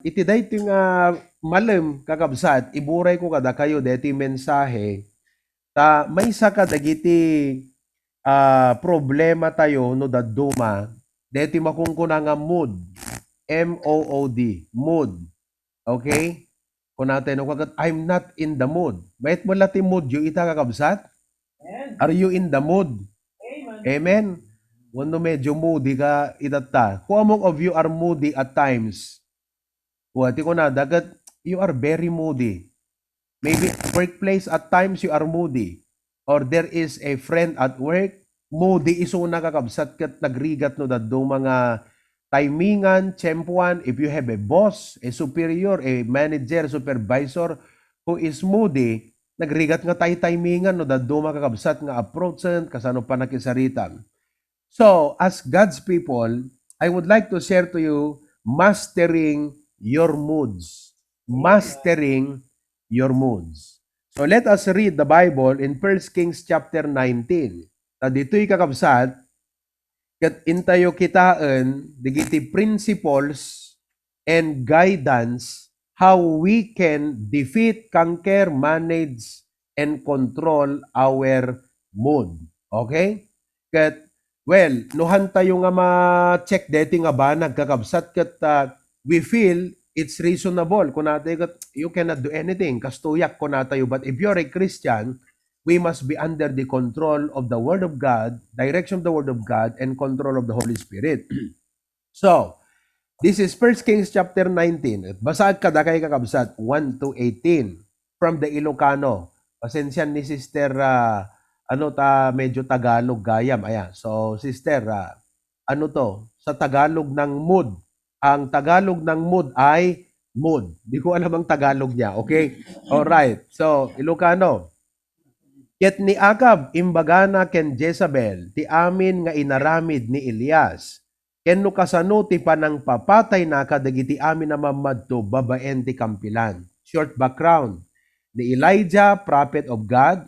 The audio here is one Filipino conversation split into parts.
iti daytoy nga malem kakabsat, iburay ko kada kayo deti mensahe, ta maysa ka dagiti problema tayo no dadduma, deti makungkuna nga mood, M-O-O-D, mood. Okay? Kung natin, I'm not in the mood. Mayit mo lati mood yung ita kakabsat? Are you in the mood? Amen. Wano medyo moody ka itata. Who among of you are moody at times? Kuwati ko na, dagat, you are very moody. Maybe workplace at times you are moody. Or there is a friend at work, moody iso na kakabsat kat nagrigat no daddo mga timingan, tsempuan. If you have a boss, a superior, a manager, supervisor who is moody, nagrigat nga timingan no daddo mga kakabsat nga approachan kasano pa nakisaritan. So, as God's people, I would like to share to you mastering your moods. Mastering your moods. So, let us read the Bible in 1 Kings chapter 19. Na dito'y kakabsat, kat intayo kitaan, digiti principles and guidance how we can defeat, conquer, manage, and control our mood. Okay? Kat well, nuhan tayo nga ma-check deti nga ba nagkakabsat kat we feel it's reasonable kung natin kat you cannot do anything kastuyak ko na tayo, but if you're a Christian, we must be under the control of the Word of God, direction of the Word of God, and control of the Holy Spirit. So, this is 1 Kings chapter 19. At basaad ka kay kakabsat 1 to 18 from the Ilocano. Pasensya ni Sister medyo Tagalog gayam. Ayan. So, Sister, ano to? Sa Tagalog ng mood. Ang Tagalog ng mood ay mood. Di ko alam ang Tagalog niya. Okay? Alright. So, Ilocano. Ket ni Akab imbagana ken Jezabel, ti amin nga inaramid ni Elias. Ken no kasano ti panang papatay na kadagiti amin na mamadto babaen ti kampilan. Short background. Ni Elijah, prophet of God.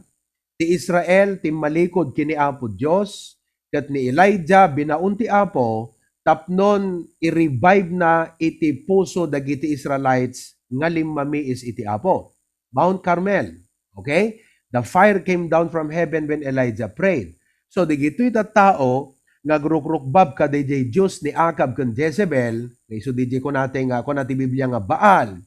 Ti Israel, ti malikod kini Apo Diyos. Ket ni Elijah, binaun ti Apo, tapnon i-revive na iti puso dagiti Israelites nga limmamiis iti Apo. Mount Carmel. Okay? The fire came down from heaven when Elijah prayed. So, digito'y tao, nga grukrukbab ka DJ Diyos ni Akab kan Jezebel, so DJ ko natin nga, kung natin Biblia nga Baal,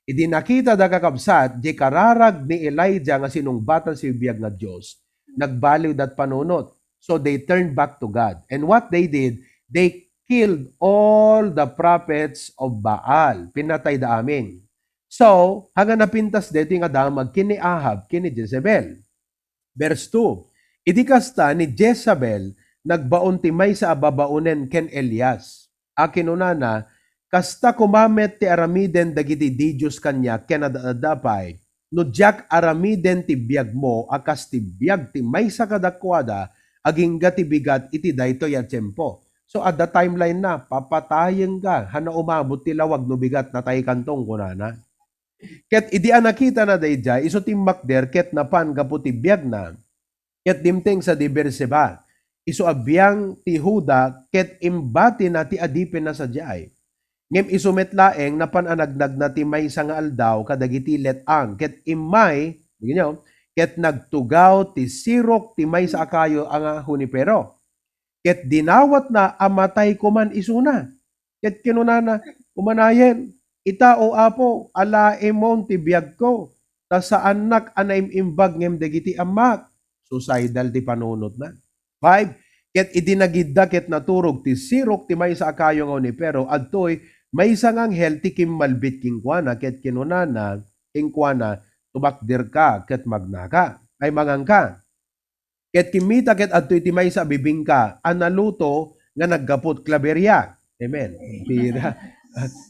idi nakita da kakabsat, di kararag ni Elijah nga sinungbatan si biyag nga Diyos, nagbaliw dat panunot. So, they turned back to God. And what they did, they killed all the prophets of Baal. Pinatay da amin. So, hanga napintas dito nga damag kini Ahab, kini Jezebel. Verse 2, idi kasta ni Jezebel, nagbaon ti may sa ababaunen ken Elias. Akin unana, kasta kumamet ti aramiden dagiti dijos kanya ken adadapay, no jak aramiden ti biag mo, akas ti biag ti may sa kadakwada, aging gati bigat iti daytoy a tiyempo. So at the timeline na, papatayin ka, hana umabot ti lawag no bigat na tay kantong kunana. Ket idi nakita na dayjay iso timbak der ket napan gaputi biag na ket dimteng sa di Berseba iso abiyang ti Huda ket imbati na ti adipin na sadyay ngem iso metlaeng napan anagnag na ti maysa nga aldaw kadagiti letang ket imay ginyo ket nagtugaw ti sirok ti maysa akayo ang hunipero ket dinawat na amatay kuman isuna ket kinunana umanayen ita o apo, ala emon ti biyag ko, ta sa anak anaim imbag ngem dagiti amak. Suicidal ti panunot na. 5. Ket idinagidda ket naturog ti sirok ti maysa akayo nga ni pero adtoy maysa nga anghel ti kimmalbit kingkwana ket kinunana kingkwana tumakder ka ket magnaka ay mangangka. Ket kimita ket adtoy ti maysa bibingka analuto nga naggapot klaberya. Amen. Pira.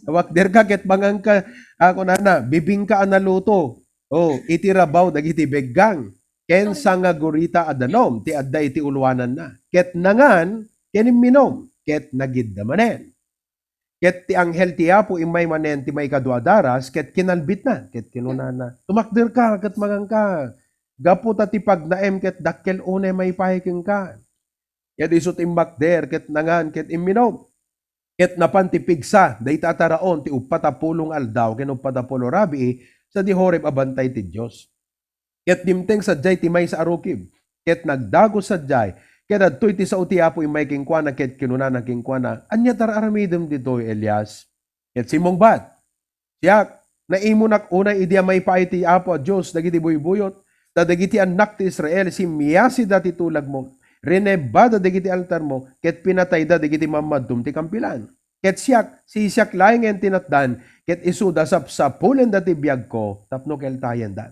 Wakder ka ket bangang ka ako na bibing ka analuto. Oh, itirabaw dagiti beggang. Ken sanga gurita adanom ti adda iti ulwanan na. Ket nangan ken minom ket nagidda manen. Ket ti anghel ti Apo imay manen ti may kaduadaras ket kinalbit na ket kinunana. Tumakder ka ket mangang ka. Gapu ta ti pagnaem ket dakkel une may pahiking ka. Ket isut imbakder ket nangan ket iminom. Ket napantipigsa, day tataraon, ti upatapulong aldaw, ken upatapulo rabi, sa di horeb abantay ti Diyos. Ket dimteng sadjay ti may sa arukib, ket nagdago sadjay, ket adtoy ti sao ti Apo imay kingkwana, ket kinunana kingkwana, anya tararamidem ditoy Elias. Ket simong bat, siyak, naimunak unay idi may paay ti Apo a Diyos, dagiti buybuyot, dagiti anak ti Israel, simyasi dati tulag mo, renebada dagiti altar mo, ket pinatay da dagiti mamadum ti kampilan. Ket siyak, si siyak laing en tinatdan, ket isuda sapsapulen dati biyag ko, tapno keltayen dat.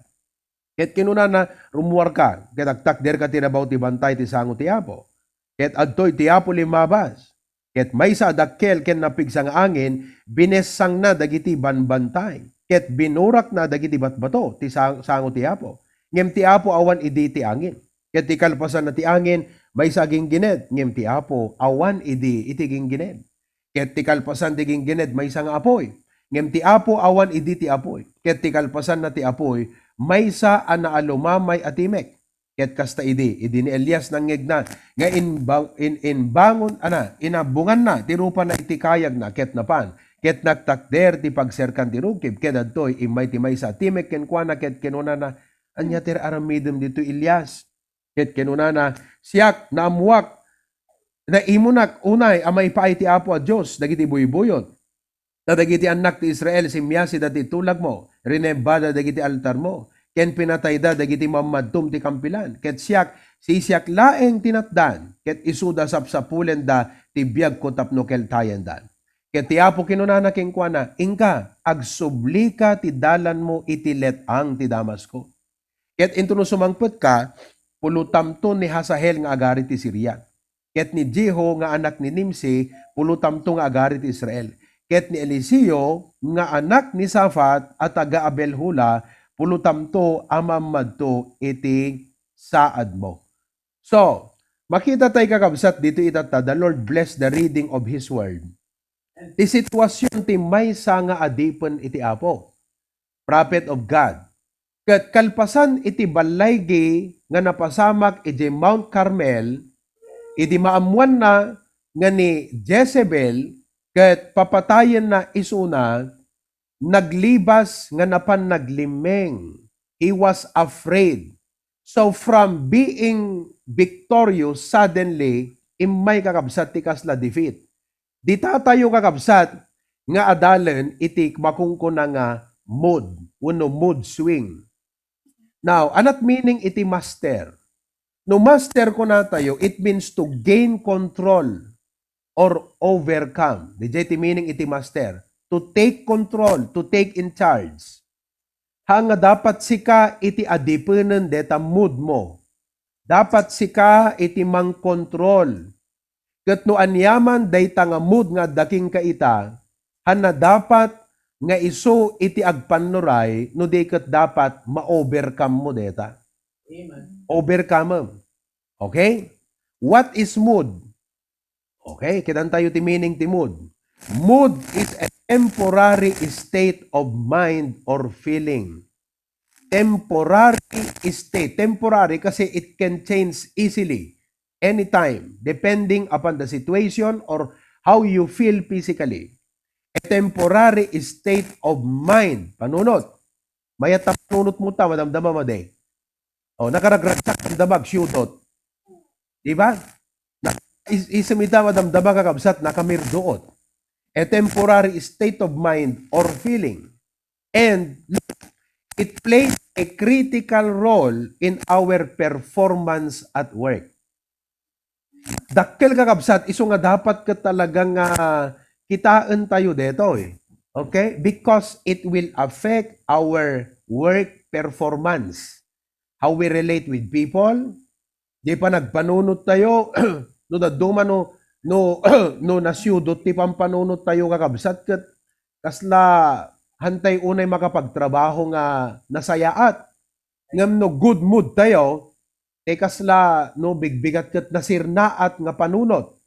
Ket kinunana rumuar ka, ket agtakder ka tinabaw ti bantay ti sango ti Apo. Ket adtoy ti Apo limabas. Ket maysa dakkel ken napigsang angin, binesang na dagiti banbantay. Ket binurak na dagiti batbato ti sango ti Apo. Ngem ti Apo awan idi ti angin. Ket ti kalpasan na ti angin, maysa gingined. Ngem ti Apo awan idi iti gingined. Ket ti kalpasan ti gingined, maysa nga apoy. Ngem ti Apo awan idi ti apoy. Ket ti kalpasan na ti apoy, maysa a naalumamay atimek. Ket kasta idi ni Elias nangegna nga inbangon inabungan na ti rupa na iti kayag na ket napan. Ket nagtakder ti pagserkan ti rukib, ket adtoy imay ti maysa atimek ken kuana, ket kinunana anya ti aramidem dito Elias. Ket kinunana siyak naamuak na imunak unay amay paay ti Apo a Dios dagiti buybuyot. Dagiti anak ti Israel simyasi dati tulag mo, renebada dagiti altar mo, ken pinatay da dagiti mamadtum ti kampilan. Ket siyak siyak laeng tinatdan, ket isuda sapsapulen da ti biag ko tapno keltayen dan. Ket ti Apo kinunana kengkuana, ingka agsubli ka ti dalan mo iti letang ti Damasco. Ket into no sumangpet ka, pulutamto ni Hasahel nga agari ti Syria. Ket ni Jeho nga anak ni Nimsi, pulutamto nga agari ti Israel. Ket ni Eliseo nga anak ni Safat at taga Abelhula, pulutamto amamadto iti saad mo. So, makita tayo kakabsat dito itata, the Lord bless the reading of His Word. Ti sitwasyon ti maysa nga adipen iti Apo, prophet of God. Ket kalpasan iti balaygi nga napasamak iti Mount Carmel, iti maamuan na nga ni Jezebel, ket papatayen na isuna, naglibas nga napan naglimeng. He was afraid. So from being victorious, suddenly, imay kakabsat ti kasla defeat. Di tatayo kakabsat nga adalan iti makungkuna nga mood, uno mood swing. Now, anat meaning iti master? No master ko na tayo, it means to gain control or overcome. Di iti meaning iti master. To take control, to take in charge. Hanga dapat sika iti adipenan deta mood mo. Dapat sika iti mang control. Ket no anyaman dayta nga mood nga daking kaita, hana dapat nga iso iti agpanuray no di ket dapat ma-overcome mo deta. Amen. Overcome. Okay? What is mood? Okay, kitan tayo ti meaning ti mood. Mood is a temporary state of mind or feeling. Temporary state. Temporary kasi it can change easily, anytime, depending upon the situation or how you feel physically. A temporary state of mind. Panunot. Mayat panunot mo ta, madamdama mo de. O, nakaragragsak ang damag, syudot. Diba? Isamita madamdama kakabsat nakamirdoot. A temporary state of mind or feeling. And it plays a critical role in our performance at work. Dakkel kakabsat, iso nga dapat ka talagang kitaan tayo dito eh. Okay? Because it will affect our work performance. How we relate with people. Di pa nagpanunot tayo, no daduma no nasyudot ti pampanunot tayo kakabsat ket kasla hantay unay makapagtrabaho nga nasayaat. Ngam no good mood tayo, kasla no bigbigat ket nasirnaat nga panunot.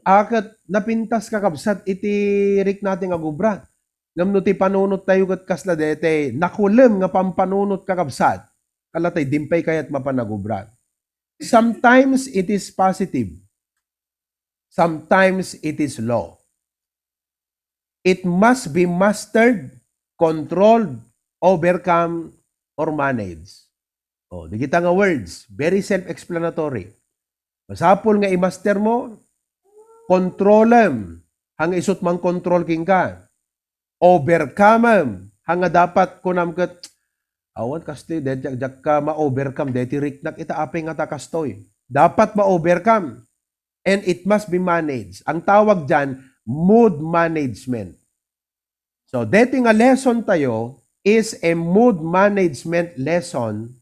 Akat napintas kakabsat iti rik natin nga gubra. Ngam no ti panunot tayo ket kasla dete nakulem nga pampanunot kakabsat. Kalatay dimpay kayat mapanagubra. Sometimes it is positive. Sometimes it is low. It must be mastered, controlled, overcome, or managed. Oh, di kita nga words, very self-explanatory. Masapol nga i-master mo, controlem, hanga isut mang control king ka. Overcome, hanga dapat kunam ket awan kastoy jak ka ma-overcome deti riknak ita apay nga ta kastoy. Dapat ma-overcome. And it must be managed. Ang tawag dyan, mood management. So, deti nga lesson tayo is a mood management lesson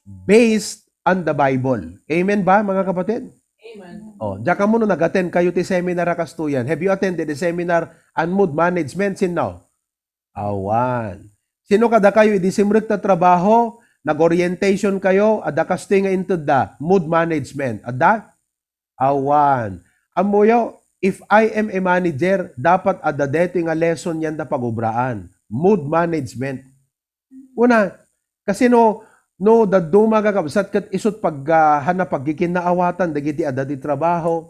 based on the Bible. Amen ba, mga kapatid? Amen. Oh, diyan ka muna nag-attend kayo ti seminar kastuyan. Have you attended the seminar on mood management sin now? Awan. Sino kada kayo idisimrik na trabaho, nag-orientation kayo, ada kastoy nga into the mood management. Ada? Awan. Amuyo, if I am a manager, dapat ada dito nga lesson yan na pagubraan. Mood management. Una, kasi no daduma kakabsat kat isot paghanap pagkikinaawatan dagiti ada di trabaho,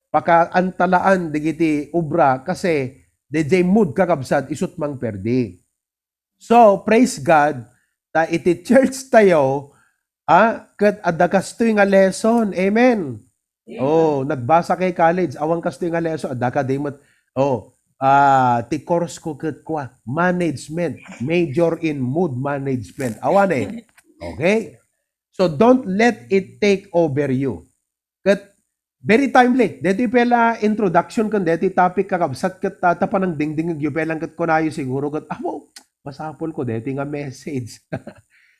pakaantalaan dagiti ubra kasi DJ mood kakabsat isot mang perdi. So, praise God, ta iti church tayo, kat ada kastoy nga lesson. Amen. Oh, nagbasa kay college, awang kastoy nga lesson, ada ka dimot. Oh, ti course ko kat kwa, management, major in mood management. Awan eh. Okay? So, don't let it take over you. Kat, very timely. Deti pela introduction kan deti topic kakabsat kat tapanang dingding yung pelang kat kunayo siguro kat, masapol ko deti nga message.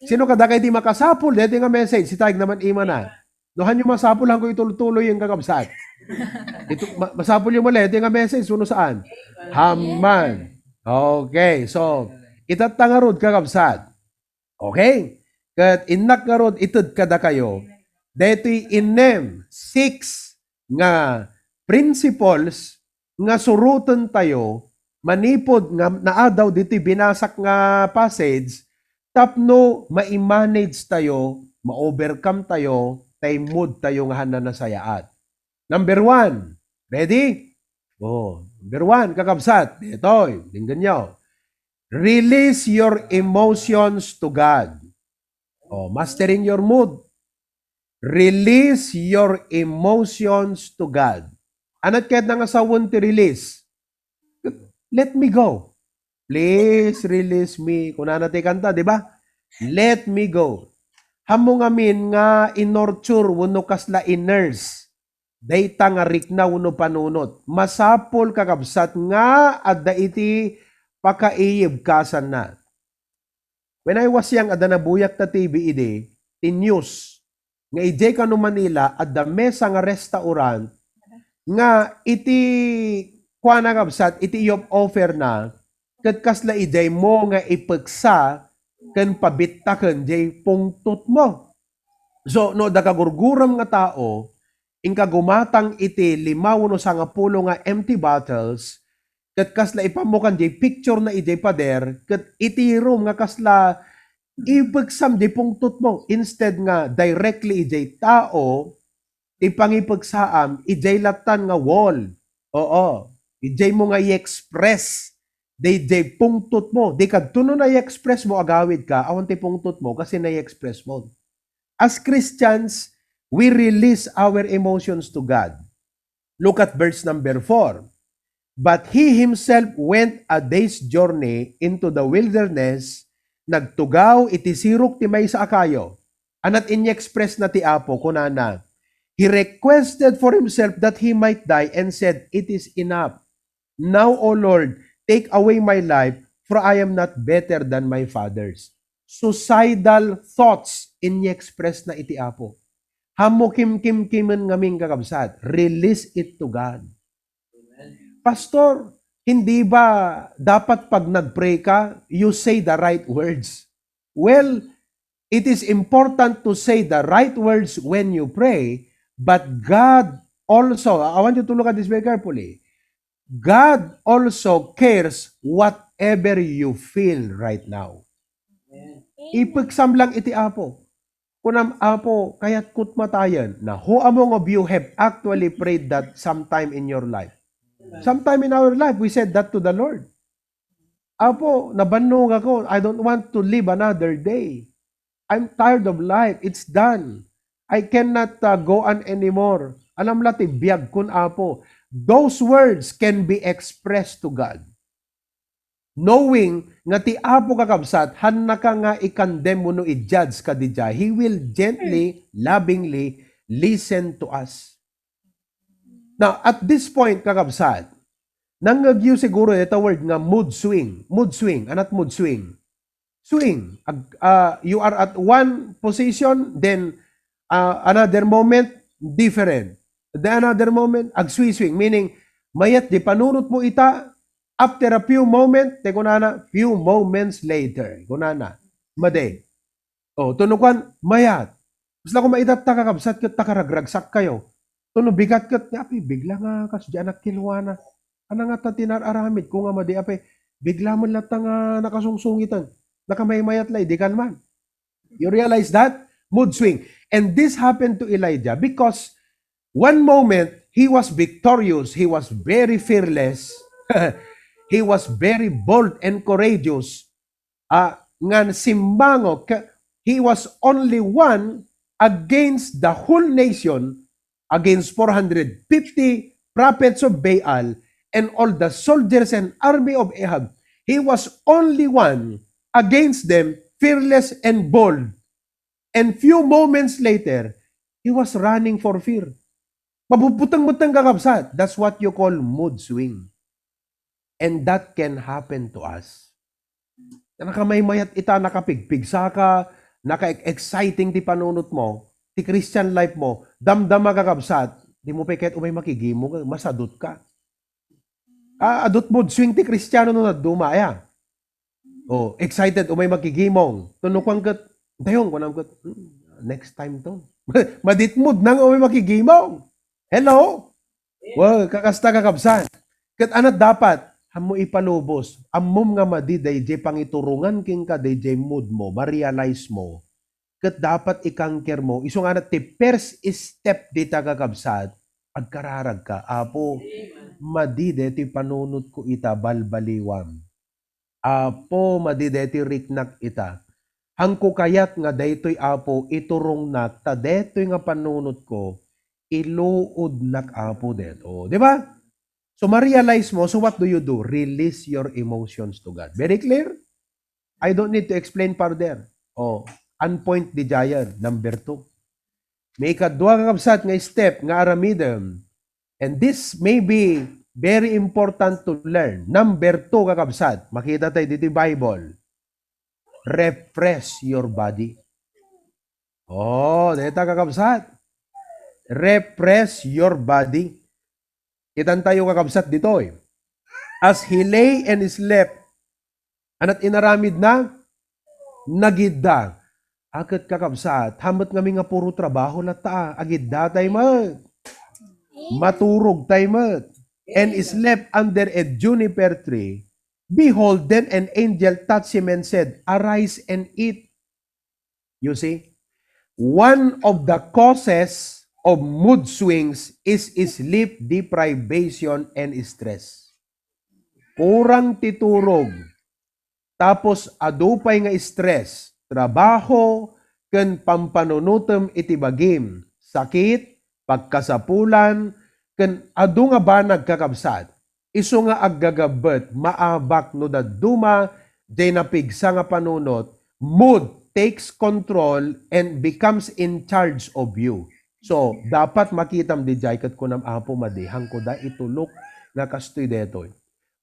Sino kada kay di makasapol deti nga message? Si tayag naman ima na. Nohan yung masapol lang ko ituloy yung kakabsat. Ito, masapol yung mali, deti nga message, suno saan? Haman. Okay, so, itatangarod kakabsat. Okay? Kat inak karod itud kada kayo, deto'y inem 6 nga principles nga surutan tayo, manipod nga naadaw dito'y binasak nga passage, tapno ma-manage tayo, ma-overcome tayo, tay mood tayo nga hanan na sayaat. Number 1, ready? Oh, number 1, kakabsat, ito'y, tingnan nyo. Release your emotions to God. Oh, mastering your mood. Release your emotions to God. Anat kahit nga sawon ti release. Let me go. Please release me. Kung natin kanta, di ba? Let me go. Hamo ngamin nga inorture wano kasla iners. Dayta nga rikna wano panunot. Masapol kakabsat nga adda iti pakaiyib kasan na. When I was young, ada nabuyak ta TV ide, in news, nga ije ka no Manila, ada mesa nga restaurant, nga iti, kwa na kabsat, iti yung offer na, kat kasla ije mo nga ipagsa, kan pabitakan, jay pungtot mo. So, no, da kagurguram nga tao, ingka gumatang iti 5 sa nga pulo nga empty bottles, kat kasla ipamukan jay picture na ijay pader, kat iti room nga kasla ipagsam di pungtot mo. Instead nga directly ijay tao, ipangipagsaam, ijay latan nga wall. Oo. Ijay mo nga i-express. Ijay pungtot mo. Di ka tuno na i-express mo, agawid ka, awan ti pungtot mo kasi na i-express mo. As Christians, we release our emotions to God. Look at verse number 4. But he himself went a day's journey into the wilderness, nagtugaw iti sirok ti may sa akayo. Anat in-express na ti Apo, kunana, he requested for himself that he might die and said, it is enough. Now, O Lord, take away my life, for I am not better than my fathers. Suicidal thoughts in-express na iti Apo. Hamo kim-kim-kiman ngaming kakabsat. Release it to God. Pastor, hindi ba dapat pag nag-pray ka, you say the right words? Well, it is important to say the right words when you pray, but God also, I want you to look at this very carefully, God also cares whatever you feel right now. Ipagsam lang iti Apo. Kunam Apo, kaya't kutmatayan na who among of you have actually prayed that sometime in your life? Sometime in our life, we said that to the Lord. Apo, nabannog ako. I don't want to live another day. I'm tired of life. It's done. I cannot go on anymore. Alam lati, biyag kun apo. Those words can be expressed to God. Knowing nga ti apo kakabsat, han na ka nga i-condemn mo no i-judge ka di jay, He will gently, lovingly listen to us. Now, at this point, kakabsat, nangyagyo siguro ito word nga mood swing. Mood swing. Anat mood swing? Swing. You are at one position, then another moment, different. Then another moment, ag-swing. Meaning, mayat di panunot mo ita, after a few moments, few moments later, kunana, made. O, tunukan, mayat. Basta ko maitat kakabsat kat takaragragsak kayo. Tuno bigat kat, api, bigla nga kas di anak kinuwana. Ano nga ta tinararamid ko nga madi, api, bigla mo lang nga nakasungsungitan. Nakamayamayat lay, di kan man. You realize that? Mood swing. And this happened to Elijah because one moment, he was victorious, he was very fearless, he was very bold and courageous. Ngan simbango, he was only one against the whole nation, against 450 prophets of Baal and all the soldiers and army of Ahab. He was only one against them, fearless and bold. And few moments later, he was running for fear. Mabuputang-butang kakabsat. That's what you call mood swing. And that can happen to us. Nakamamayat ita, nakapigpigsa ka, naka-exciting ti panunot mo, ti Christian life mo, damdama kakabsat, di mo pa kahit umay makigimo, masadot ka. Adot mood swing ti Kristiyano no na dumaya. Oh, excited, umay makigimong. Tunukwang kat, dayong, kunang kat, next time to. Maditmod nang umay makigimong. Hello? Well, kakasta kakabsan. Kat anat dapat, hamo ipalubos. Amom nga madi, dayjay pangiturungan king ka, dayjay mood mo, ma-realize mo. Kat dapat ikangker mo. Iso nga na, ti first step dita kakabsat, agkararag ka. Apo, madi, ti panunot ko ita, balbaliwam. Apo, madideti riknak ita. Hangko kayat nga daytoy apo, iturong nak, ta daytoy nga panunot ko, iluod nak apo deto. Di ba? So, ma-realize mo, so what do you do? Release your emotions to God. Very clear? I don't need to explain further. Oh, unpoint di jayan, number 2. May ikadwa kakabsat nga step, nga aramidem. And this may be very important to learn. Number 2, kakabsat. Makita tayo dito yung Bible. Refresh your body. Oh, dito kakabsat. Refresh your body. Kitan tayo kakabsat dito eh. As he lay and slept, anat inaramid na, nagidda. Akit kakabsat, hamat ngami nga puro trabaho na ta. Agidda tayo mat. Maturog tayo mat. And slept under a juniper tree. Behold, then an angel touched him and said, Arise and eat. You see, one of the causes of mood swings is sleep deprivation and stress. Kurang titurog, tapos adupay nga stress, trabaho, ken pampanunutom itibagim, sakit, pagkasapulan, ken adu nga ba nagkakabsat, iso nga aggagabet, maabak no daduma, day napigsa nga panunot, mood takes control and becomes in charge of you. So, dapat makitam di jay kat kunam apo madihang ko da itulok nga kastoy detoy.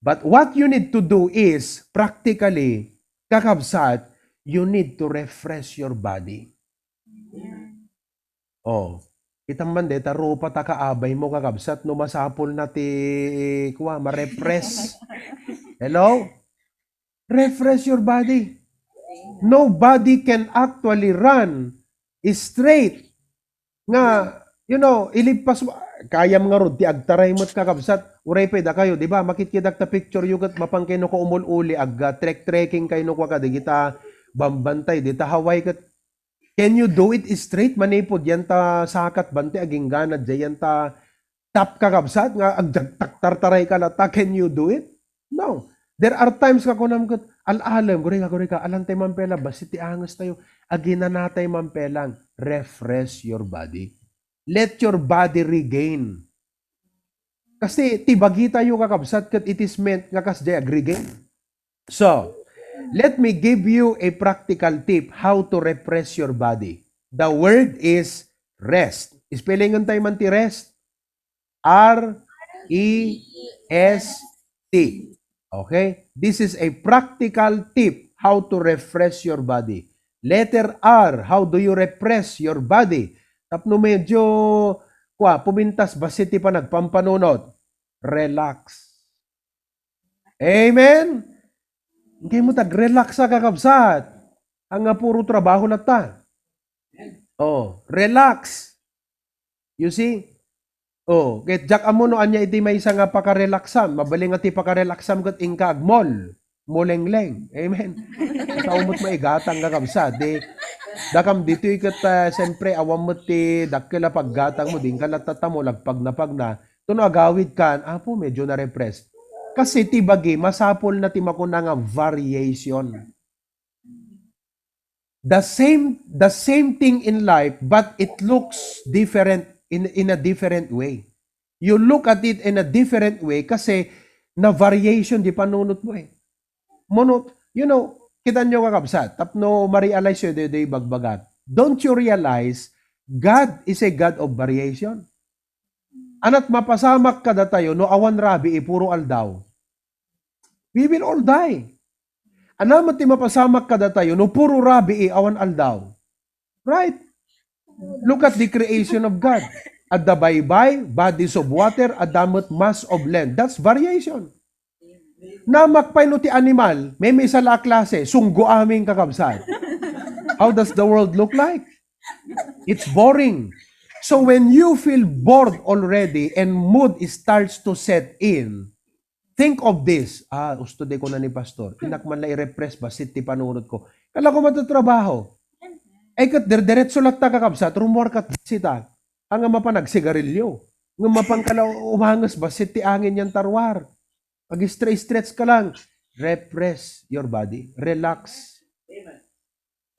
But what you need to do is, practically, kakabsat, you need to refresh your body. Oh, itang man deta rupa ta kaabay mo kakabsat no masapol na ti kuwa ma-refresh. Hello? Refresh your body. Nobody can actually run straight nga, ilipas mo, kayam nga rod, ti agtaray mo't kakabsat, uray pa da kayo, di ba? Makitkidak ta picture yugat, mapangkay no ko umul-uli, trek-trekking kayo no kwa ka, di kita bambantay, di ta Hawaii kat. Can you do it straight? Manipod, yan ta sakat bante, aging ganad, yan ta tap ka kabsat nga agtaktartaray ka na ta, can you do it? No. There are times ka kunam kat alalam guri ka alantay mampela basi ti angas tayo agina natay mampelang refresh your body. Let your body regain. Kasi tibagi tayo kakabsat kat it is meant nga kasday regain. So, let me give you a practical tip how to refresh your body. The word is rest. Spellingan tayo man ti rest. R-E-S-T. Okay? This is a practical tip how to refresh your body. Letter R, how do you refresh your body? Tapno medyo pumintas basiti pa nagpampanunod. Relax. Amen? Hindi mo tag-relax sa kakabsat. Ang nga puro trabaho na ta. Oh, relax. You see? Oh, get jak amuno anya iti may isa nga pakarelaksam. Mabaling ati pakarelaksam kat ingka agmol. Molengleng. Amen. Kaumot maigatang kakabsat. Dakam dito ikat siyempre awam mo ti dakila paggatang mo. Din ka latata mo lagpag na pag na. Tuno agawid kan. Apo medyo na-repress. Kasi ti bagi masapol na ti makuna nga variation. The same thing in life but it looks different in a different way. You look at it in a different way kasi na variation di panunot mo eh. Kita nyo kakabsat, tapno ma-realize yun day bagbagat. Don't you realize God is a God of variation? Anat mapasamak kada tayo no awan rabi puro aldaw. We will all die. Anamat ti mapasamak kada tayo no puro rabi awan aldaw. Right? Look at the creation of God. At the baybay, bodies of water, at damot mass of land. That's variation. Namakpay no ti animal, may sala klase, sunggo aming kakabsat. How does the world look like? It's boring. So when you feel bored already and mood starts to set in, think of this. Ustude ko na ni pastor. Inakman la i-repress ba ti panunod ko. Kala ko matatrabaho. Ay kat diretso lang ta kakabsat, rumor kat sita. Ang mapanag sigarilyo. Ng mapangkala umangas ba ti angin yan tarwar. Pag stretch ka lang, repress your body. Relax.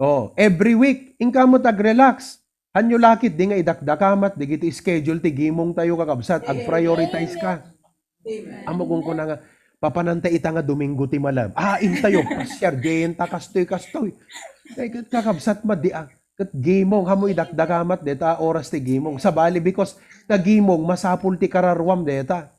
Oh, every week, ingka mo tag-relax. Hanyo lakit, di nga idakdakamat, di giti schedule, ti gimong tayo kakabsat, ag-prioritize ka. Amo kung ko na nga, papanantay ita nga Domingo ti malam. Intayo, pasyar, gayin ta kastoy. Kakabsat madi kat gimong, hamo idakdakamat, deta oras ti gimong. Sabali, because na gimong, masapul ti kararwam deta.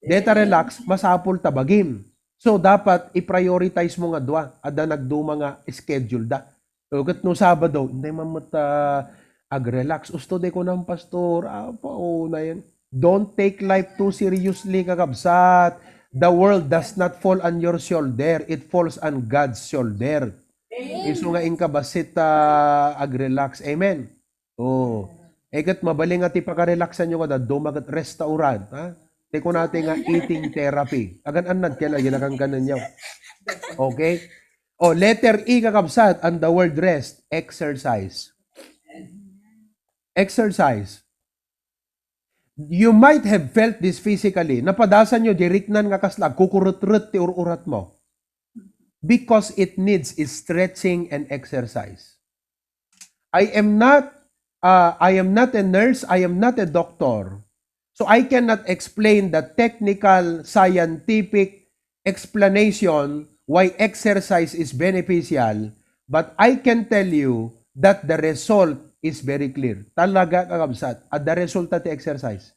Deta relax, masapul tabagim. So, dapat i-prioritize mo nga dua. Ada nagduma nga schedule da. So, kat no Sabado, hindi mamata ag-relax. Usto de ko ng pastor. Na yan. Don't take life too seriously, kakabsat. The world does not fall on your shoulder. It falls on God's shoulder. Iso nga inka basit ag-relax. Amen. Oh. Kat mabaling ati paka-relaxan nyo kada dumagat restaurant. Teko natin nga eating therapy. Agan-anad kaya lagi nakang ganan nyo. Okay? Letter E kakabsat, and the word rest, exercise. Exercise. You might have felt this physically. Napadasan nyo, diriknan nga kaslag, kukurut-rut ti urat mo. Because it needs stretching and exercise. I am not a nurse, I am not a doctor. So I cannot explain the technical, scientific explanation why exercise is beneficial, but I can tell you that the result is very clear. Talaga kakabsat, at the result of the exercise.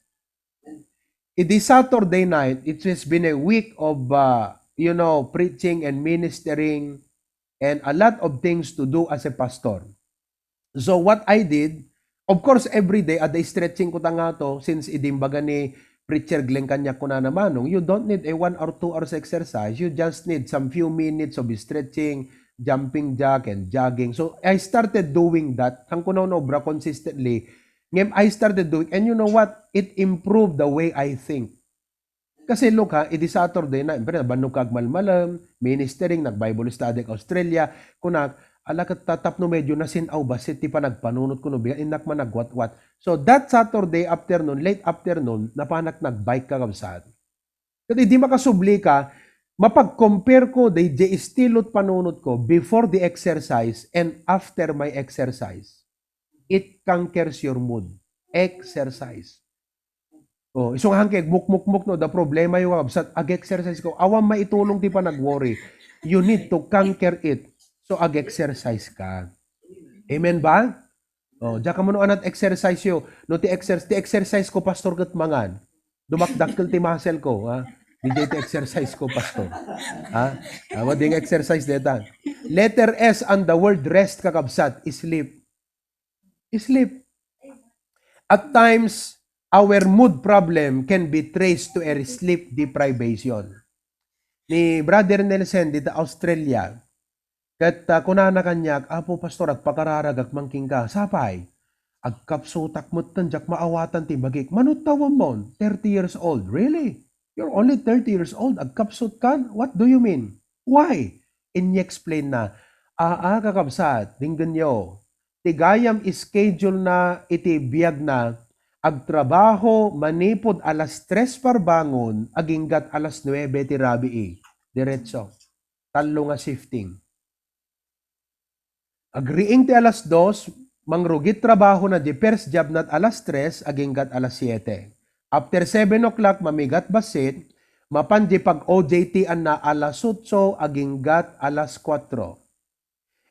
It is Saturday night, it has been a week of, preaching and ministering and a lot of things to do as a pastor. So what I did, of course, every day, ada stretching ko nga to, since idimbaga ni Preacher Glenn kanya ko na naman, you don't need a 1 or 2 hours exercise. You just need some few minutes of stretching, jumping jack, and jogging. So, I started doing that. Hang ko na obra consistently. Ngayon, I started doing, and you know what? It improved the way I think. Kasi look it is Saturday na, banog kag malmalam, ministering, nag-Bible study Australia, kunak, Alakat tatap no medyo nasinaw basit ti pa nagpanunot ko no biga inak man nagwat-wat. So that Saturday afternoon, late afternoon, napanak nagbike ka kabsat. Kasi di makasubli ka, mapag-compare ko the istilot panunot ko before the exercise and after my exercise. It conquers your mood. Exercise. Oh, isong hangkeg muk no da problema yung absat ag-exercise ko. Awam maitulong ti pa nag-worry. You need to conquer it. So ag-exercise ka. Amen ba? Oh, diya ka mo no anat exercise yo. No ti exercise ko pastor ket mangan. Dumakdakkel ti muscle ko, ha? Di ti exercise ko pastor. Ha? What ding exercise deta? Letter S on the word rest kakabsat, sleep. Sleep. At times, our mood problem can be traced to a sleep deprivation. Ni Brother Nelson dito Australia, kat kunana kanyak, apo pastor, agpakararag agmangking ka, sapay, agkapsutak mo tanjak maawatan ti bagik, manutawam mo, 30 years old, really? You're only 30 years old, agkapsut kan? What do you mean? Why? Inye-explain na, kakabsat, dinggan nyo, tigayam schedule na iti biyag na agtrabaho manipod alas 3 parbangon aginggat alas 9 ti rabii. Diretso. Talo nga shifting. Agriing ti alas 2, mangrugit trabaho na di first job nat alas 3 aginggat alas 7. After 7 o'clock mamigat basit, mapanji pag OJT an na alas 8 aginggat alas 4.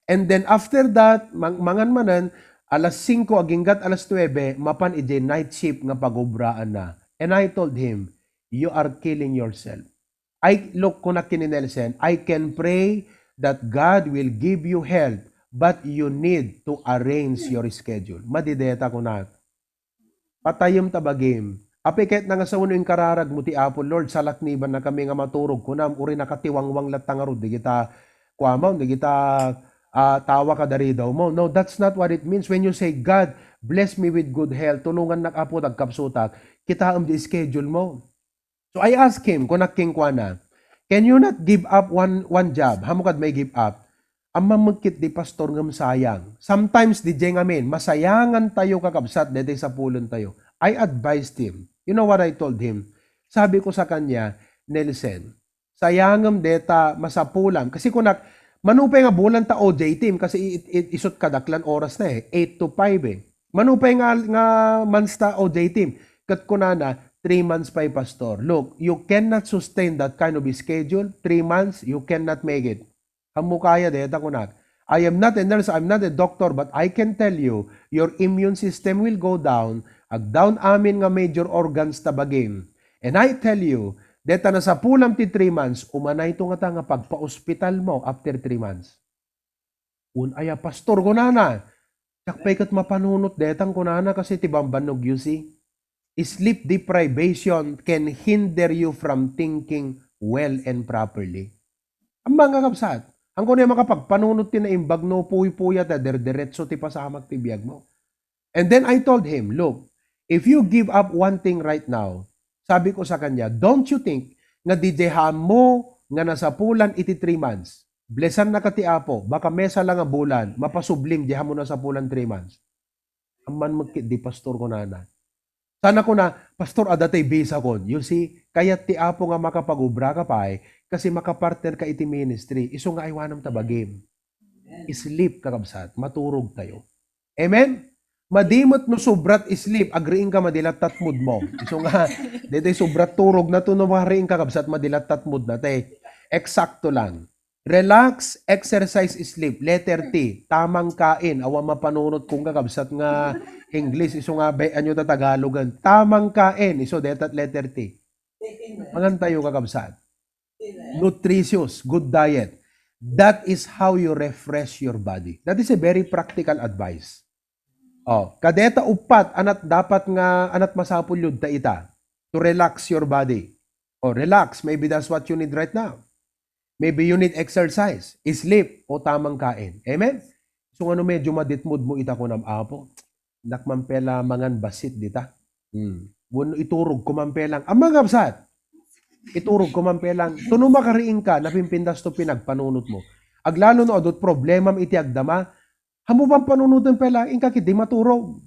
And then after that, mangan alas 5 aginggat alas 9, mapan ije night shift nga pagubraan na. And I told him, you are killing yourself. Look ko na kininelsen, I can pray that God will give you health, but you need to arrange your schedule. Madideta ko na. Patayom tabagim. Api kahit nga sa uno yung kararag mo ti Apo, Lord, salakniban na kami nga maturog ko na, uri nakatiwangwang latangarod, di kita kuamaw, di kita tawa ka dari daw mo. No, that's not what it means. When you say, God, bless me with good health, tulungan na apo tagkapsutak, kita ang di schedule mo. So I asked him, kung naking kwa na, can you not give up one job? Hamukad may give up. Ang mamagkit di pastor ngam sayang. Sometimes di jeng amin, masayangan tayo kakabsat, dede sa pulon tayo. I advised him. You know what I told him? Sabi ko sa kanya, Nelson, sayangam deta masapulan. Kasi kung manupay nga bulan ta OJ team kasi isot kadaklan oras na 8 to 5 Manupay nga months ta OJ team. Kat kunana 3 months pa pastor. Look, you cannot sustain that kind of schedule. 3 months, you cannot make it. Hamu kaya deta kunak. I am not a nurse, I'm not a doctor, but I can tell you, your immune system will go down. Ag down amin nga major organs tabagin. And I tell you, deta na sa pulam ti 3 months, umanay ito nga pagpa-hospital mo after 3 months. Aya, pastor, kunana. Sakpay kat mapanunot detang kunana kasi ti bambanog you see. Sleep deprivation can hinder you from thinking well and properly. Ang mga kapsat, ang kunay makapagpanunot ti na imbag no puy-puya ta derderetso ti pasamak ti biyag mo. And then I told him, look, if you give up one thing right now, sabi ko sa kanya, don't you think nga didehan mo nga nasa pulan iti 3 months, blesan na kati apo, baka mesa lang nga bulan, mapasubling diha mo na sa pulan 3 months. Amman magkit di pastor ko nana. Sana ko na, pastor adatay bisa kon. You see, kaya ti apo nga makapagubra ka pa kasi makapartner ka iti ministry, iso nga aywanam tabagim. Sleep kakabsat, maturog tayo. Amen? Madimot no subrat sleep, agriing ka madilatat mood mo. So nga, dito subrat turog na to no mariing ka kabsat madilatat mood na te. Eksakto lang. Relax, exercise, sleep. Letter T, tamang kain. Awa mapanunot kung kakabsat nga English. Iso nga, anyo ta Tagalogan. Tamang kain. Iso detat letter T. Mangan tayo kakabsat. Nutritious, good diet. That is how you refresh your body. That is a very practical advice. Oh, kadeta upat anat dapat nga anat masapul yun ta ita to relax your body. Oh, relax, maybe that's what you need right now. Maybe you need exercise, sleep o tamang kain. Amen. So ano medyo maditmood mo ita ko nam apo. Nakmampela mangan basit dita. Buno iturog kumampelang. Ang mga kapsat. Iturog kumampelang. Tuno makariing ka napimpindas to pinagpanunot mo. Aglalo no adot problema iti agdama. Hamo bang panunutan pela inka kiti maturog.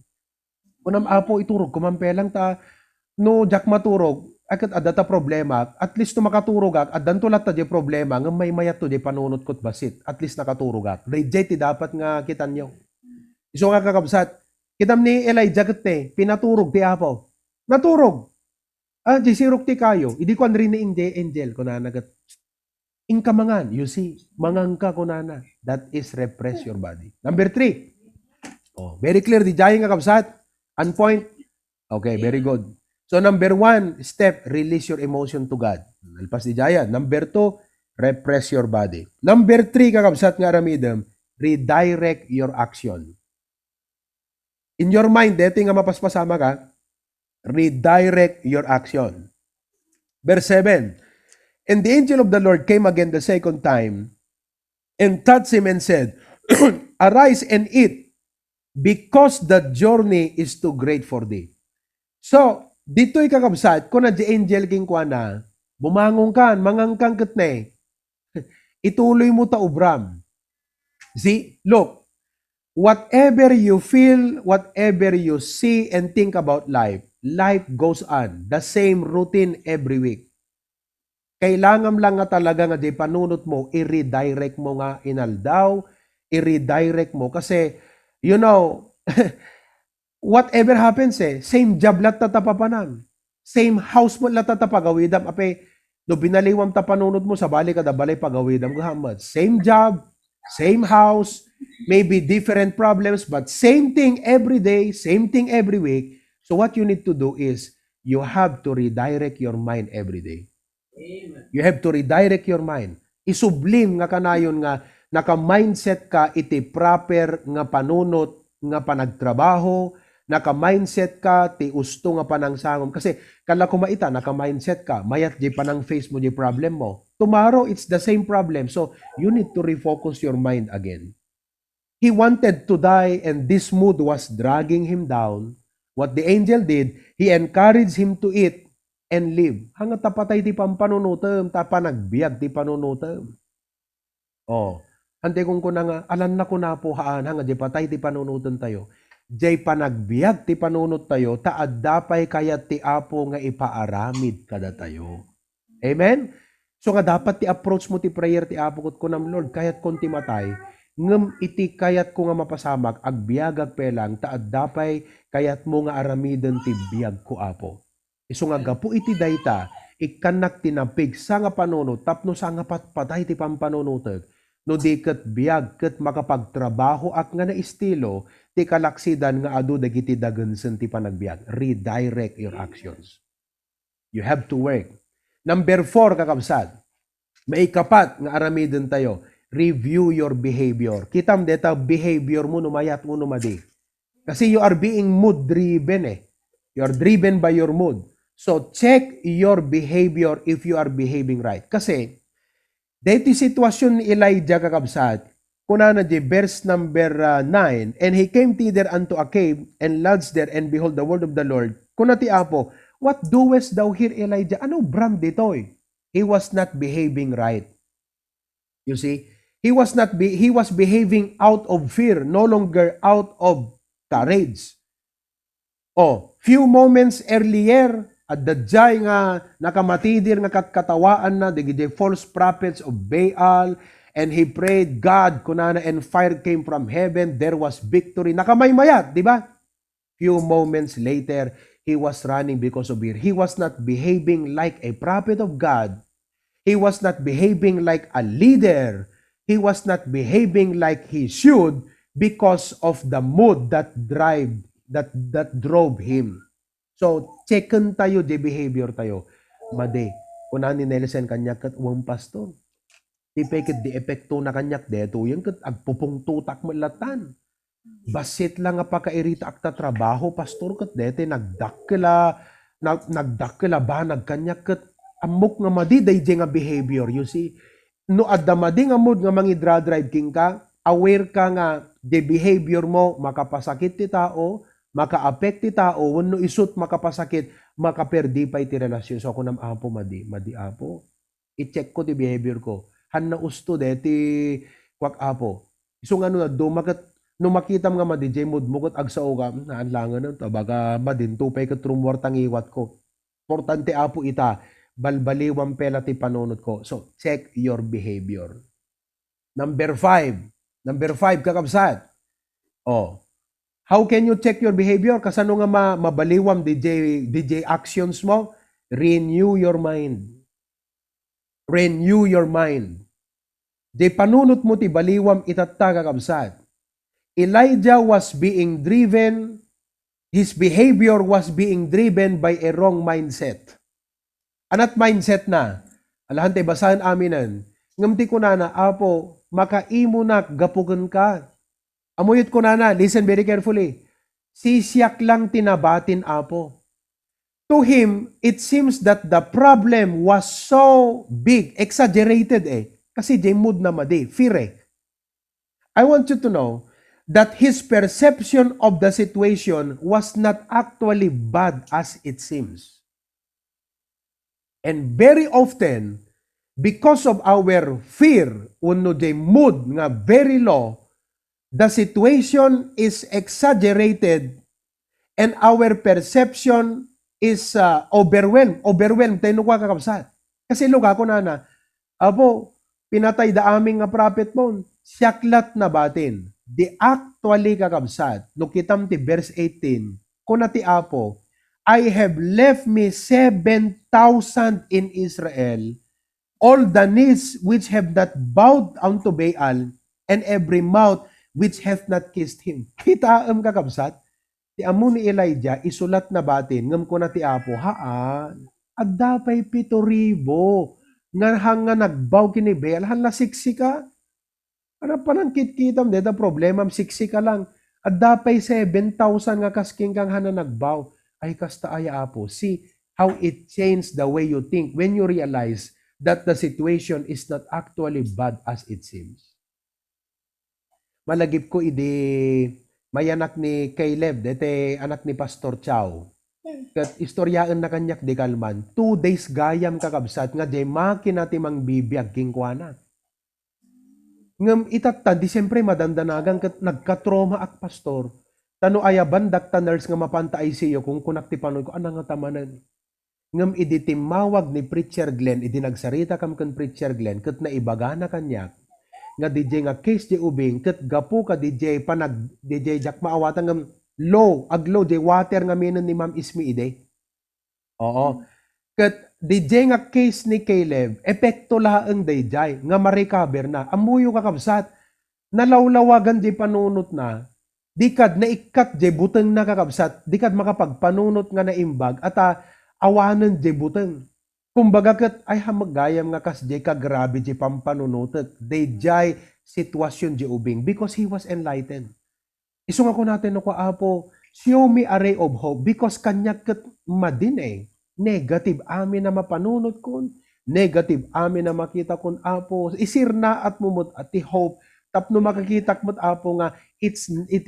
Kunam apo iturog kumampelang ta no jak maturog akat adata problema at least no makaturog at dantulat ta di problema nga may mayat to di panunot kot basit at least nakaturog at reject ti dapat nga kitan nyo. Iso nga kakabsat kitam ni Elijah ket pinaturog ti apo. Naturog. Di sirok ti kayo. Idi ko rin ni angel kunana ket ingkamangan, you see, mangangka kunana. That is repress your body. Number 3. Very clear di jay nga kabsat. On point. Okay, very good. So number 1 step, release your emotion to God. Nalpas di jaya. Number 2, repress your body. Number 3 kakabsat nga aramidem, redirect your action. In your mind, deti nga mapaspasama ka, redirect your action. Verse 7, and the angel of the Lord came again the second time and touched him and said, arise and eat, because the journey is too great for thee. So, dito'y kakabsat, kung na di angel king kwa na, bumangong kan, mangangkang katne, ituloy mo ta ubram. See, look, whatever you feel, whatever you see and think about life, life goes on. The same routine every week. Kailangan lang nga talaga nga di panunot mo, i-redirect mo nga inaldaw, i-redirect mo. Kasi, you know, whatever happens same job lat tatapapanan. Same house mo lat tatapagawidam. Ape, do binaliwam tapanunot mo sa bali kada balay pagawidam. Gahamad. Same job, same house, maybe different problems, but same thing every day, same thing every week. So what you need to do is, you have to redirect your mind every day. Amen. You have to redirect your mind. Isublim nga kanayon nga naka-mindset ka iti proper nga panunot nga panagtrabaho, naka-mindset ka ti usto nga panangsangom. Kasi kala kumaita, naka-mindset ka, mayat di panang face mo di problem mo. Tomorrow, it's the same problem. So, you need to refocus your mind again. He wanted to die and this mood was dragging him down. What the angel did, he encouraged him to eat and live. Hanga tapatay ti pampanunutem, tapanagbiag ti panunutem. Ante kung kuna nga, alan na ko na po haan, hanga di patay ti panunutem tayo. Jay panagbiag ti panunot tayo, taad dapay kayat ti apo nga ipaaramid kada tayo. Amen? So nga dapat ti approach mo ti prayer ti apo kot kunam Lord, kayat konti matay, ngem iti kayat ko nga mapasamak, agbiag agpelang, taad dapay kayat mo nga aramiden ti biag ko apo. Iso nga gapu iti dayta, ikanak tinapig sa nga panunot, tapno sa nga patpatay ti pampanunoteg, no di ket biag ket makapagtrabaho ak nga na estilo, ti kalaksidan nga adu dagiti dagensen ti panagbiag. Redirect your actions. You have to work. Number 4 kakabsat, maikapat nga aramiden tayo, review your behavior. Kitam deta behavior mo numayat mo numadi. Kasi you are being mood driven You are driven by your mood. So check your behavior if you are behaving right. Kasi dito sitwasyon ni Elijah kakabsat, kunana di verse number 9, and he came thither unto a cave and lodged there, and behold the word of the Lord. Kunati apo, what doest thou here, Elijah? Ano bram ditoy? He was not behaving right. You see, he was behaving out of fear, no longer out of courage. Few moments earlier, at dadjay nga nakamatidir nga katkatawaan na the false prophets of Baal, and he prayed God kunana and fire came from heaven, there was victory. Nakamaymayat, di ba? Few moments later, he was running because of fear. He was not behaving like a prophet of God. He was not behaving like a leader. He was not behaving like he should because of the mood that drove him. So, checken tayo, di behavior tayo. Made, kunan ni Nelson kanyak kat uwang pastor. Di pekit di epekto na kanyak deto, yung kat agpupong tutak malatan. Basit lang nga pakairita akta trabaho, pastor kat dete, nagdakila ba, nagkanyak kat amok nga madi, day nga behavior, you see. No adda madi nga mood nga mangidra-drive king ka, aware ka nga, di behavior mo, makapasakit ti tao, maka-affect ti tao, wano isut makapasakit, makaperdi pa iti relasyon. So ako nam apo madi apo. I-check ko ti behavior ko. Han na usto deti kwak apo. So nga na dumagat no makita nga ma DJ mood mo kat agsa o ka naanlangan nun to baga madintupay kat rumwar tangiwat ko. Importante apo ita balbaliwang pela ti panunot ko. So check your behavior. Number 5. Number 5 kakabsat. Oh. How can you check your behavior? Kasano nga mabaliwam DJ actions mo? Renew your mind. Renew your mind. Di panunot mo ti baliwam itatta kakabsat. Elijah was being driven, his behavior was being driven by a wrong mindset. Anat mindset na? Alahante basahan aminan. Ngamti ko na apo, makaimo na gapugan ka. Amuyot ko na, listen very carefully. Sisyak lang tinabatin apo. To him, it seems that the problem was so big, exaggerated Kasi mood na madi, fear I want you to know that his perception of the situation was not actually bad as it seems. And very often, because of our fear, uno mood nga very low, the situation is exaggerated and our perception is overwhelmed. Overwhelmed tayo nukwa kakabsat. Kasi luga ko na, apo, pinatay da aming nga prophet mo, siyaklat na batin. Di actually kakabsat, nukitam ti verse 18, kuna ti apo, I have left me 7,000 in Israel, all the knees which have not bowed unto Baal, and every mouth which hath not kissed him. Kita kakabsat, ti amo ni Elijah, isulat na batin, ngam kuna ti apo, haan, agdapay 7,000, nga hanga nagbaw kini Baal, hala siksi ka, ano pa nang kitkitam, deta problemam, siksi ka lang. At dapay 7,000 nga kasking kang hana nagbaw. Ay kasta aya apo. See how it changed the way you think when you realize that the situation is not actually bad as it seems. Malagip ko may anak ni Caleb, dete anak ni Pastor Chow. Kat istoryaan na kanyak di kalman, 2 days gayam kakabsat nga di makinati mang bibiyag kingkwana. Ngam itatta, di siyempre madandanagan kat nagkatroma ak pastor. Tano ayaban dakta nurse nga mapanta ICU kung kunak ti panoy ko, anang nga tamanan. Ngam iditimawag ni Preacher Glenn, nagsarita kam kan Preacher Glenn, kat naibaga na kanyak, nga DJ nga case di ubing, kat gapu ka DJ, DJ jak maawatan ngam aglow, di water nga minon ni Ma'am Ismi ide. Oo. Kat DJ nga case ni Caleb, epekto laang DJ, nga ma-recover na. Amuyo kakabsat, nalawlawagan di panunot na, dikad na ikat di buteng na kakabsat, dikad makapagpanunot nga na imbag, at awanan di buteng. Kumbaga kat, ay hamagayam nga kas di kagrabe di pampanunutot, DJ sitwasyon di ubing, because he was enlightened. Isunga ko natin no ko apo, show me a ray of hope, because kanya kat madin negative amin na mapanunot kun, negative amin na makita kun apo, isir na at mumut at ti hope, tapno makakita mut apo nga, it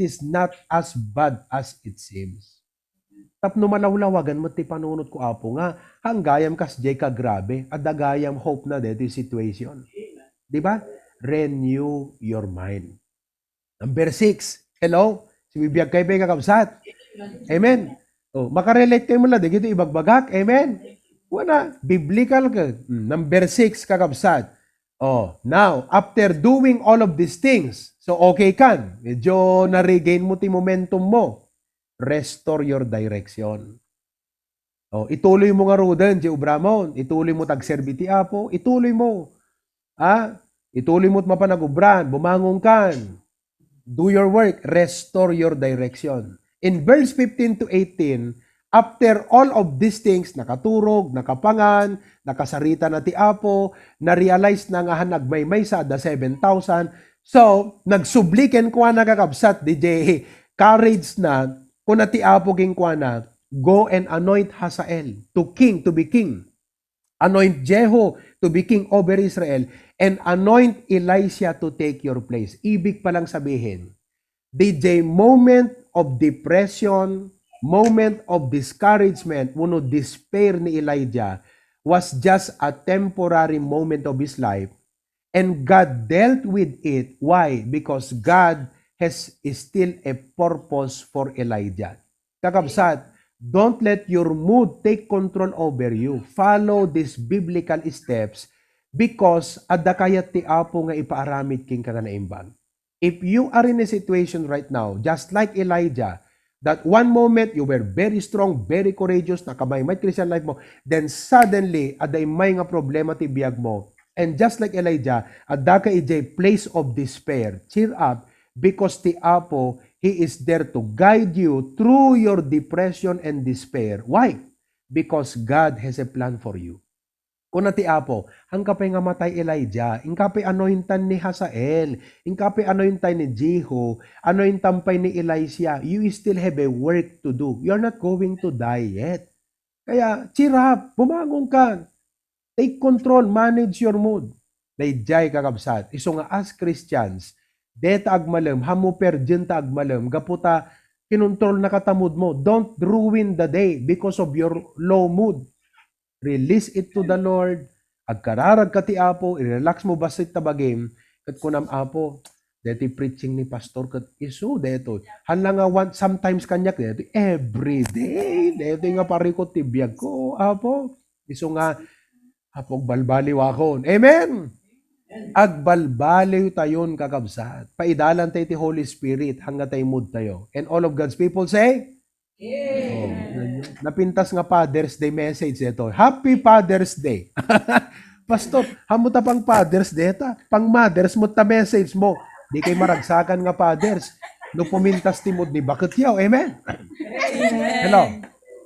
is not as bad as it seems. Tapno malawlawagan mo ti panunot ko apo nga, hanggayam kas jay ka grabe, at dagayam hope na deti situation. Diba? Renew your mind. Number 6, hello? Si bibiyag kay Bega Kabsat. Amen. Oh, makarelate kayo mula, di gito ibagbagak. Amen? Wala. Biblical ka. Number 6, kakabsat. Oh, now, after doing all of these things, so okay kan, medyo na-regain mo ti momentum mo, restore your direction. Oh, ituloy mo nga rodan, Jay Ubramon. Ituloy mo tagserbi ti apo. Ituloy mo. Ituloy mo't mapanagubran. Bumangon kan. Do your work. Restore your direction. In verse 15 to 18, after all of these things, nakaturog, nakapangan, nakasarita na ti apo, na-realize na nga nagmaymay sa the 7,000. So, nagsubliken kwa na kakabsat, DJ, courage na, kung ti apo king kwa na, go and anoint Hazael to be king. Anoint Jehu to be king over Israel, and anoint Elisha to take your place. Ibig palang sabihin, DJ, moment of depression, moment of discouragement, despair ni Elijah was just a temporary moment of his life. And God dealt with it. Why? Because God has still a purpose for Elijah. Kakabsat, don't let your mood take control over you. Follow these biblical steps because adda kayat ti Apo nga ipaaramid king ka na imbang. If you are in a situation right now, just like Elijah, that one moment you were very strong, very courageous, nakamay Christian life mo, then suddenly, aday may nga problema ti biyag mo. And just like Elijah, adda ka ijay place of despair. Cheer up, because ti Apo, He is there to guide you through your depression and despair. Why? Because God has a plan for you. Kuna ti Apo, hangkapay nga matay Elijah, ingkapay anointan ni Hazael, ingkapay anointan ni Jehu, anointan pay ni Elisha, you still have a work to do. You're not going to die yet. Kaya, cheer up, bumangon ka, take control, manage your mood. Dayjay kakabsat. Iso nga as Christians, deta agmalem, hamo perjenta agmalem, gaputa kinontrol na katamud mo. Don't ruin the day because of your low mood. Release it to the Lord. Agkararag ka ti Apo, i-relax mo basit tabagim, kat kunam Apo, deti preaching ni pastor kat isu deto. Hala nga sometimes kanyak deto every day. Deto nga parikot ti biyag ko, Apo. Isu nga Apog balbaliw akon. Amen! Agbalbaliw tayon kakabsat. Paidalan tayo ti Holy Spirit hanggat tayo mood tayo. And all of God's people say, oh, napintas nga Father's Day message ito. Happy Father's Day. Pastor, hamuta pang Father's Day ta. Pang Mothers mo ta message mo. Di kay maragsakan nga Fathers. No pumintas ti mood ni bakit yaw. Amen? Hello.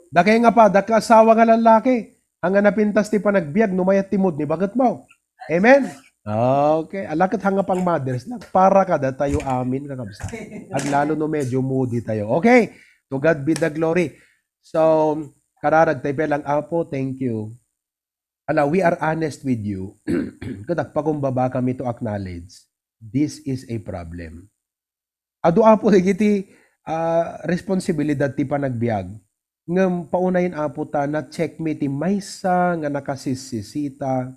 Dakay nga pa, dakasawa nga lalaki. Hanga napintas ti panagbiag, numayat ti mood ni bakit mo. Amen? Okay. Alakit hanga pang mothers lang. Para kada tayo amin kakabsa. At lalo no medyo moody tayo. Okay. To God be the glory. So, kararag tayo lang Apo, thank you. Ala, we are honest with you. Kadak pakumbaba kami to acknowledge. This is a problem. Ado Apo, higiti responsibilidad ti panagbiag. Ngam paunayin Apo ta na check me ti maysa nga nakasisisita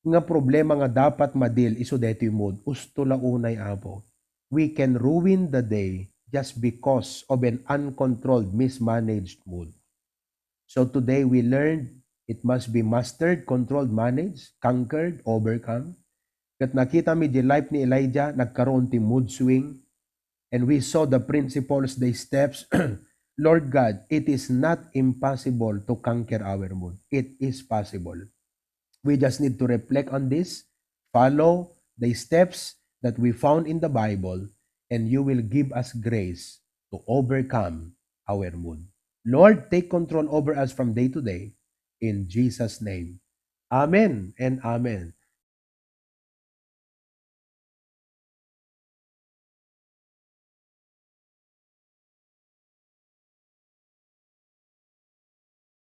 nga problema nga dapat madil iso deti mood. Usto la unay Apo. We can ruin the day just because of an uncontrolled, mismanaged mood. So today we learned it must be mastered, controlled, managed, conquered, overcome. Kat nakita mi di life ni Elijah, nagkaroon ti mood swing. And we saw the principles, the steps. Lord God, it is not impossible to conquer our mood. It is possible. We just need to reflect on this, follow the steps that we found in the Bible, and you will give us grace to overcome our mood. Lord, take control over us from day to day. In Jesus' name. Amen and amen.